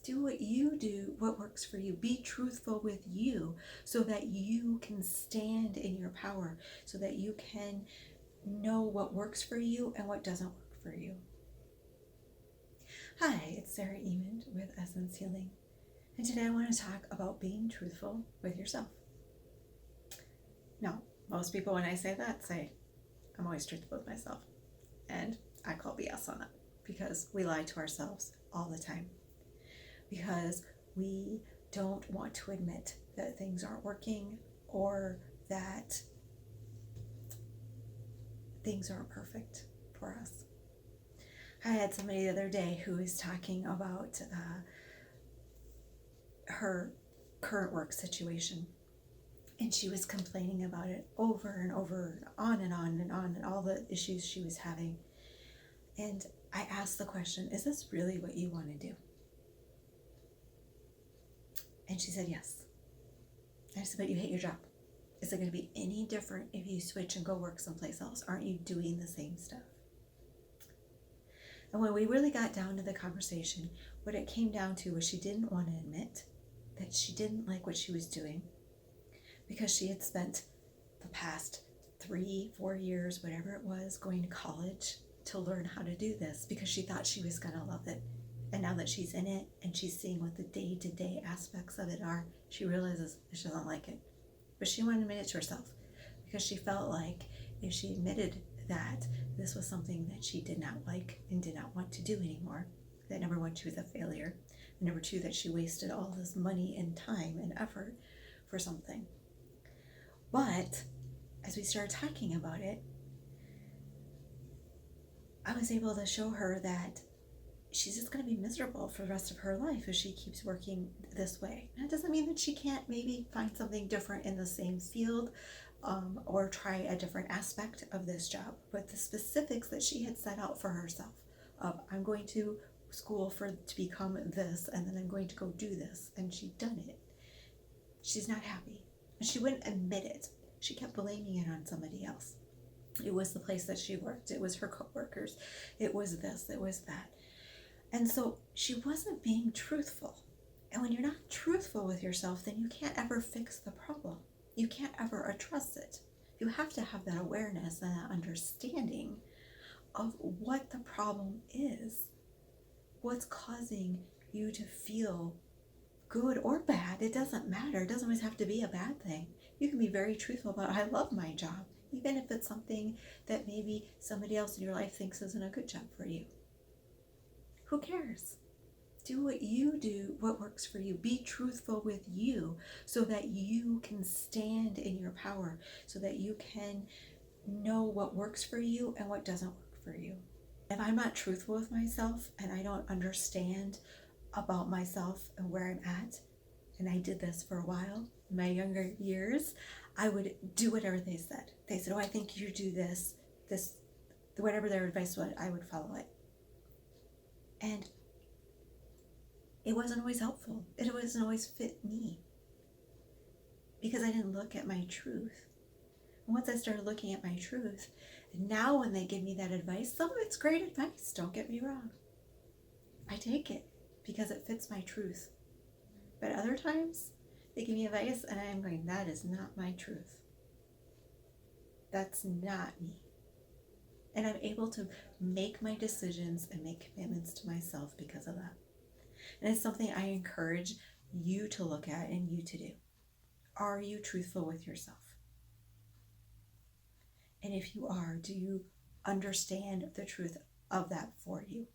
Do what you do, what works for you. Be truthful with you so that you can stand in your power, so that you can know what works for you and what doesn't work for you. Hi, it's Sarah Emond with Essence Healing, and today I want to talk about being truthful with yourself. Now, most people when I say that say, I'm always truthful with myself, and I call BS on that because we lie to ourselves all the time, because we don't want to admit that things aren't working or that things aren't perfect for us. I had somebody the other day who was talking about her current work situation, and she was complaining about it over and over and on and on and on and all the issues she was having. And I asked the question, is this really what you want to do? And she said yes. I said, but you hate your job. Is it going to be any different if you switch and go work someplace else? Aren't you doing the same stuff? And when we really got down to the conversation, what it came down to was she didn't want to admit that she didn't like what she was doing, because she had spent the past 3-4 years, whatever it was, going to college to learn how to do this because she thought she was going to love it. And now that she's in it and she's seeing what the day-to-day aspects of it are, she realizes she doesn't like it. But she wanted to admit it to herself because she felt like if she admitted that this was something that she did not like and did not want to do anymore, that number one, she was a failure, and number two, that she wasted all this money and time and effort for something. But as we started talking about it, I was able to show her that she's just going to be miserable for the rest of her life if she keeps working this way. And it doesn't mean that she can't maybe find something different in the same field, or try a different aspect of this job. But the specifics that she had set out for herself of, I'm going to school to become this, and then I'm going to go do this, and she'd done it. She's not happy. And she wouldn't admit it. She kept blaming it on somebody else. It was the place that she worked. It was her coworkers. It was this. It was that. And so she wasn't being truthful. And when you're not truthful with yourself, then you can't ever fix the problem. You can't ever address it. You have to have that awareness and that understanding of what the problem is, what's causing you to feel good or bad. It doesn't matter. It doesn't always have to be a bad thing. You can be very truthful about, I love my job, even if it's something that maybe somebody else in your life thinks isn't a good job for you. Who cares? Do what you do, what works for you. Be truthful with you so that you can stand in your power, so that you can know what works for you and what doesn't work for you. If I'm not truthful with myself and I don't understand about myself and where I'm at, and I did this for a while in my younger years, I would do whatever they said. They said, oh, I think you do this, whatever their advice was, I would follow it. And it wasn't always helpful. It wasn't always fit me because I didn't look at my truth. And once I started looking at my truth, now when they give me that advice, some of it's great advice, don't get me wrong. I take it because it fits my truth. But other times, they give me advice and I'm going, that is not my truth. That's not me. And I'm able to make my decisions and make commitments to myself because of that. And it's something I encourage you to look at and you to do. Are you truthful with yourself? And if you are, do you understand the truth of that for you?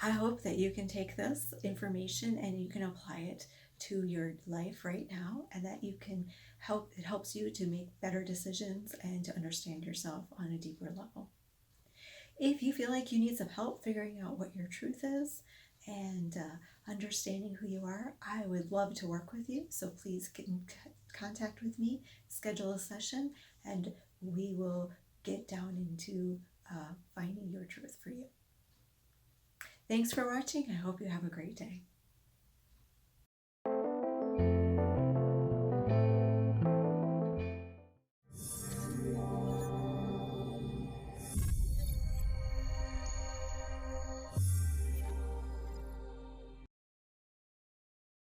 I hope that you can take this information and you can apply it to your life right now, and that it helps you to make better decisions and to understand yourself on a deeper level. If you feel like you need some help figuring out what your truth is and understanding who you are, I would love to work with you. So please get in contact with me, schedule a session, and we will get down into finding your truth for you. Thanks for watching. I hope you have a great day.